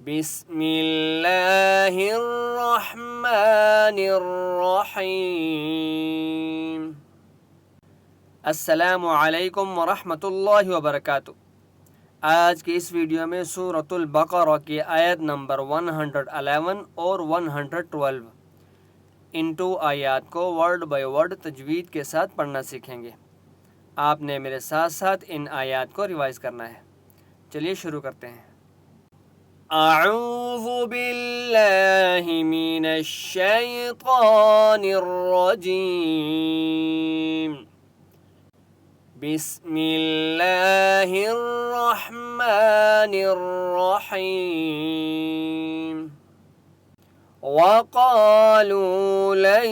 بسم اللہ الرحمن الرحیم۔ السلام علیکم ورحمۃ اللہ وبرکاتہ۔ آج کی اس ویڈیو میں سورۃ البقرہ کی آیت نمبر 111 اور 112 ان 2 آیات کو ورڈ بائی ورڈ تجوید کے ساتھ پڑھنا سیکھیں گے۔ آپ نے میرے ساتھ ساتھ ان آیات کو ریوائز کرنا ہے۔ چلیے شروع کرتے ہیں۔ اعوذ باللہ من الشیطان الرجیم۔ بسم اللہ الرحمن الرحیم۔ وقالوا لن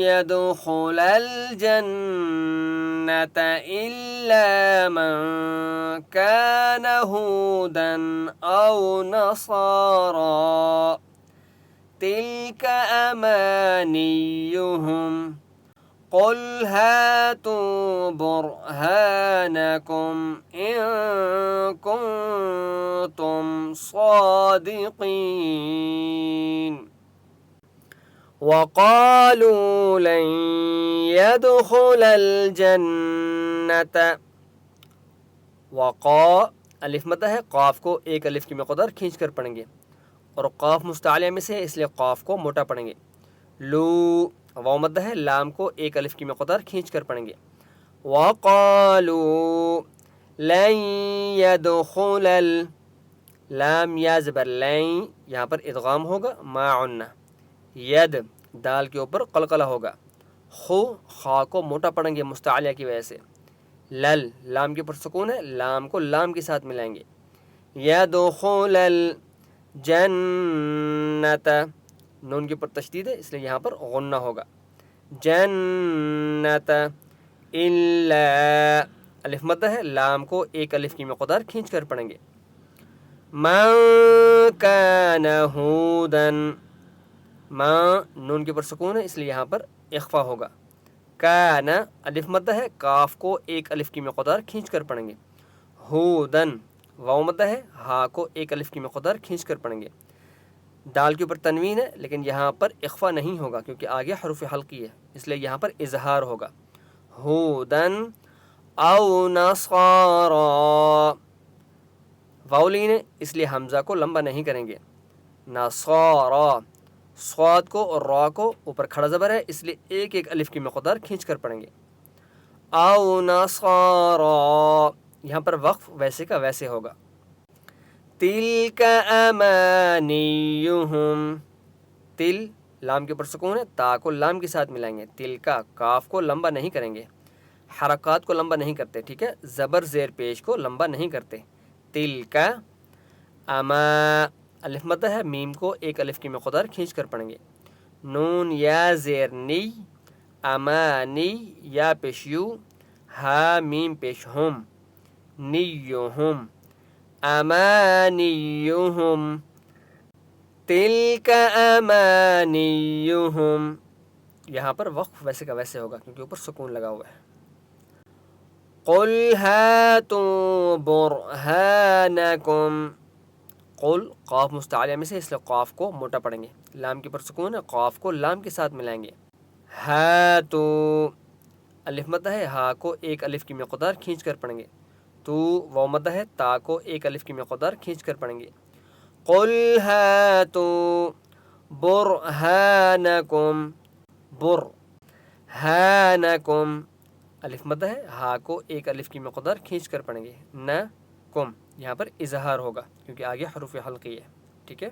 يدخل الجنة إلا من كان هودا أو نصارى تلك أمانيهم قل هاتوا برهانكم إن كنتم صادقين وقالوا لن يدخل الجنة الف مدہ ہے، قاف کو ایک الف کی مقدار کھینچ کر پڑھیں گے، اور قاف مستعلیہ میں سے ہے اس لیے قاف کو موٹا پڑھیں گے۔ لو واو مدہ ہے، لام کو ایک الف کی مقدار کھینچ کر پڑھیں گے۔ وقالوا لن يدخل لام یا زبر لین، یہاں پر ادغام ہوگا ما عنہ، ید دال کے اوپر قلقلہ ہوگا، خا کو موٹا پڑھیں گے مستعلیہ کی وجہ سے، لل لام کے اوپر سکون ہے، لام کو لام کے ساتھ ملائیں گے۔ يدخل الجنة نون کے اوپر تشدید ہے اس لیے یہاں پر غنہ ہوگا، جنت الا الف مدہ ہے، لام کو ایک الف کی مقدار کھینچ کر پڑھیں گے۔ من کان ہودا، ما نون کے اوپر سکون ہے اس لیے یہاں پر اخفا ہوگا، کان الف مدہ ہے، کاف کو ایک الف کی مقدار کھینچ کر پڑھیں گے۔ ہودن واو مدہ ہے، ہا کو ایک الف کی مقدار کھینچ کر پڑھیں گے۔ دال کے اوپر تنوین ہے لیکن یہاں پر اخفا نہیں ہوگا کیونکہ آگے حروف حلقی ہے، اس لیے یہاں پر اظہار ہوگا۔ ہودن او نصارا، واولین ہے اس لیے حمزہ کو لمبا نہیں کریں گے۔ نصارا، صاد کو اور را کو اوپر کھڑا زبر ہے اس لیے ایک ایک الف کی مقدار کھینچ کر پڑھیں گے۔ او نصارا، یہاں پر وقف ویسے کا ویسے ہوگا۔ تلک امانیہم، تل لام کے اوپر سکون ہے، تا کو لام کے ساتھ ملائیں گے، تل کا کاف کو لمبا نہیں کریں گے، حرکات کو لمبا نہیں کرتے، ٹھیک ہے، زبر زیر پیش کو لمبا نہیں کرتے۔ تل کا اما الف مدہ ہے، میم کو ایک الف کی مقدار کھینچ کر پڑھیں گے۔ نون یا زیر نی، امانی یا پیش یو، ہا میم پیش ہم، نیہم، امانیہم، تلک امانیہم، یہاں پر وقف ویسے کا ویسے ہوگا کیونکہ اوپر سکون لگا ہوا ہے۔ قل ہاتوا برہانکم، قل قاف مستعلیہ میں سے اس لیے قاف کو موٹا پڑھیں گے، لام کے پر سکون ہے، قاف کو لام کے ساتھ ملائیں گے۔ ہاتو الف مدہ ہے، ہا کو ایک الف کی مقدار کھینچ کر پڑھیں گے۔ تو واو مدہ ہے، تا کو ایک الف کی مقدار کھینچ کر پڑھیں گے۔ قل ہاتوا برہانکم، برہانکم الف مدہ ہے، ہا کو ایک الف کی مقدار کھینچ کر پڑھیں گے، نہ کم یہاں پر اظہار ہوگا کیونکہ آگے حروف حلقی ہے، ٹھیک ہے۔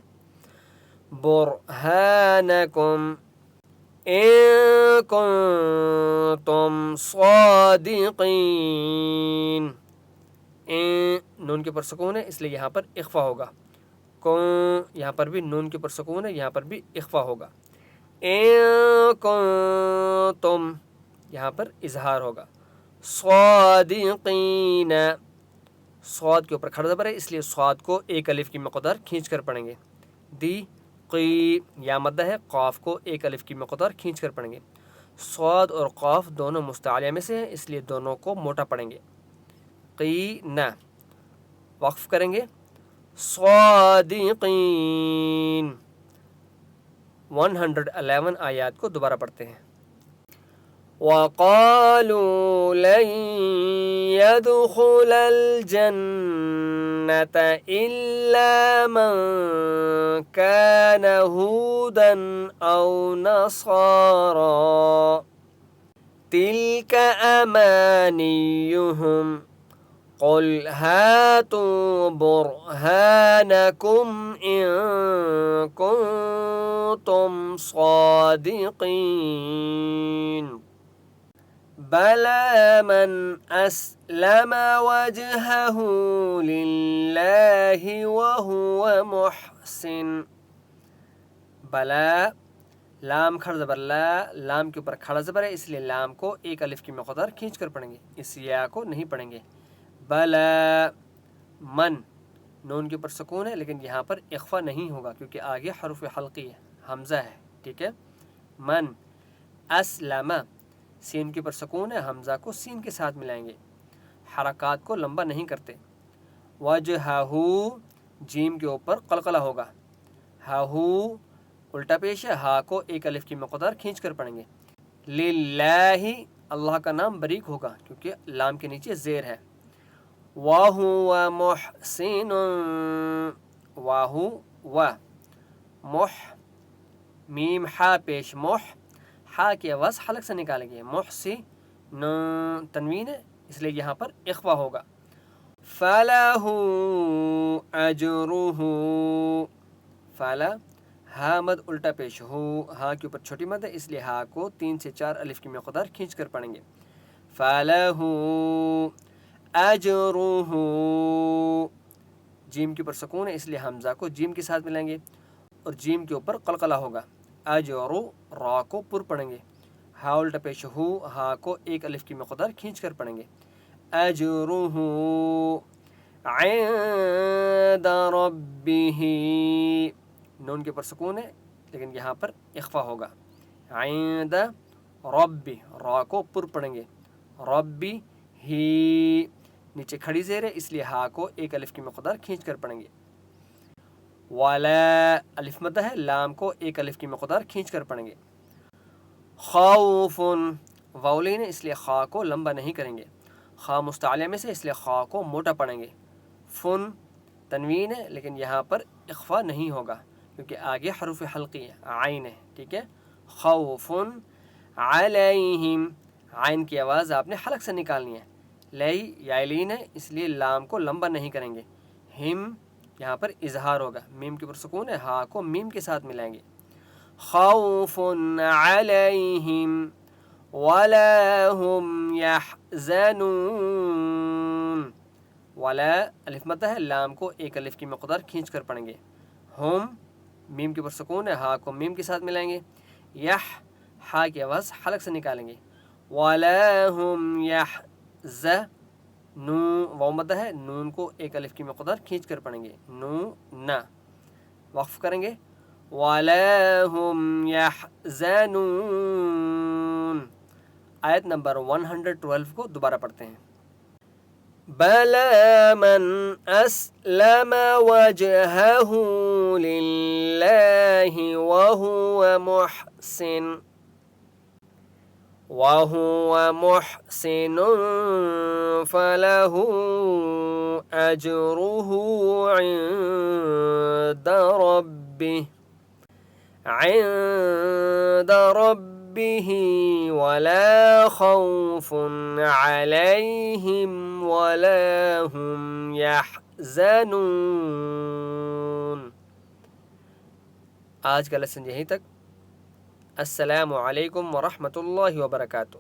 برہانکم ان کنتم صادقین، نون کے اوپر سکون ہے اس لیے یہاں پر اخفا ہوگا، یہاں پر بھی نون کے اوپر سکون ہے، یہاں پر بھی اخفا ہوگا۔ ان کنتم یہاں پر اظہار ہوگا۔ صادقین، صاد کے اوپر کھڑا زبر ہے اس لیے صاد کو ایک الف کی مقدار کھینچ کر پڑھیں گے۔ دی قی یا مدہ ہے، قاف کو ایک الف کی مقدار کھینچ کر پڑھیں گے۔ صاد اور قاف دونوں مستعلیہ میں سے ہیں اس لیے دونوں کو موٹا پڑھیں گے۔ قی نہ وقف کریں گے، صادقین. 111 آیات کو دوبارہ پڑھتے ہیں. وَقَالُوا لَن يَدْخُلَ الْجَنَّةَ إِلَّا مَنْ كَانَ هُودًا أَوْ نَصَارَى تِلْكَ أَمَانِيُّهُمْ قُلْ هَاتُوا بُرْهَانَكُمْ إِن كُنتُمْ صَادِقِينَ. بَلَى مَنْ أَسْلَمَ وَجْهَهُ لِلَّهِ وَهُوَ مُحْسِنٌ. بلا لام کھڑا زبر لا، لام کے اوپر کھڑا زبر ہے، اس لیے لام کو ایک الف کی مقدار کھینچ کر پڑھیں گے، اس یا کو نہیں پڑھیں گے. بلا من، نون کے اوپر سکون ہے لیکن یہاں پر اخفا نہیں ہوگا کیونکہ آگے حرف حلقی ہے، حمزہ ہے. ٹھیک ہے. من اسلم، سین کے اوپر سکون ہے، حمزہ کو سین کے ساتھ ملائیں گے، حرکات کو لمبا نہیں کرتے. وجہہ، جیم کے اوپر قلقلہ ہوگا، ہاہو الٹا پیش ہے، ہا کو ایک الف کی مقدار کھینچ کر پڑھیں گے. للہ، اللہ کا نام بریک ہوگا کیونکہ لام کے نیچے زیر ہے. وَهُوَ مُحْسِنٌ، واہو و مح، میم حا پیش مح، حا کی آواز حلق سے نکالیں گے. محسی تنوین ہے اس لیے یہاں پر اخفا ہوگا. فَلَهُ أَجْرُهُ، فَلَا ہا مد الٹا پیش ہو، ہا کے اوپر چھوٹی مد ہے اس لیے ہا کو 3 سے 4 الف کی مقدار کھینچ کر پڑھیں گے. فَلَهُ أَجْرُهُ، جیم کے اوپر سکون ہے اس لیے حمزہ کو جیم کے ساتھ ملائیں گے اور جیم کے اوپر قلقلہ ہوگا. اجرو، را کو پر پڑھیں گے، ہا الٹا پیش ہو، ہا کو ایک الف کی مقدار کھینچ کر پڑھیں گے. اجرہ عند ربہ، نون کے اوپر سکون ہے لیکن یہاں پر اخفا ہوگا. عند ربی، را کو پر پڑھیں گے. ربی ہی، نیچے کھڑی زیر ہے اس لیے ہا کو ایک الف کی مقدار کھینچ کر پڑھیں گے. ولا، الف مد ہے، لام کو ایک الف کی مقدار کھینچ کر پڑھیں گے. خوف، واولین ہے اس لیے خا کو لمبا نہیں کریں گے، خا مستعلیہ میں سے اس لیے خا کو موٹا پڑھیں گے. فن تنوین ہے لیکن یہاں پر اخفا نہیں ہوگا کیونکہ آگے حرف حلقی ہے، عین ہے. ٹھیک ہے. خوف علیہم، عین کی آواز آپ نے حلق سے نکالنی ہے. لئی یائلین ہے اس لیے لام کو لمبا نہیں کریں گے. ہم، یہاں پر اظہار ہوگا، میم کے پر سکون ہے، ہا کو میم کے ساتھ ملائیں گے. خوف علیہم ولا هم يحزنون، ولا الف مد ہے، لام کو ایک الف کی مقدار کھینچ کر پڑھیں گے. ہم، میم کے پر سکون ہے، ہا کو میم کے ساتھ ملائیں گے. یح، ہا کی آواز حلق سے نکالیں گے. ولا هم يحزنون، واو مد ہے، نون کو ایک الف کی مقدار کھینچ کر پڑھیں گے. نو نا، وقف کریں گے. ولا هم يحزنون. آیت نمبر 112 کو دوبارہ پڑھتے ہیں. بَلَى مَنْ أَسْلَمَ وَجْهَهُ لِلَّهِ وَهُوَ مُحْسِنٌ فَلَهُ أَجْرُهُ عند ربه ولا خوف عليهم ولا هم يحزنون. آج کا لیسن یہیں تک. السلام علیکم ورحمۃ اللہ وبرکاتہ.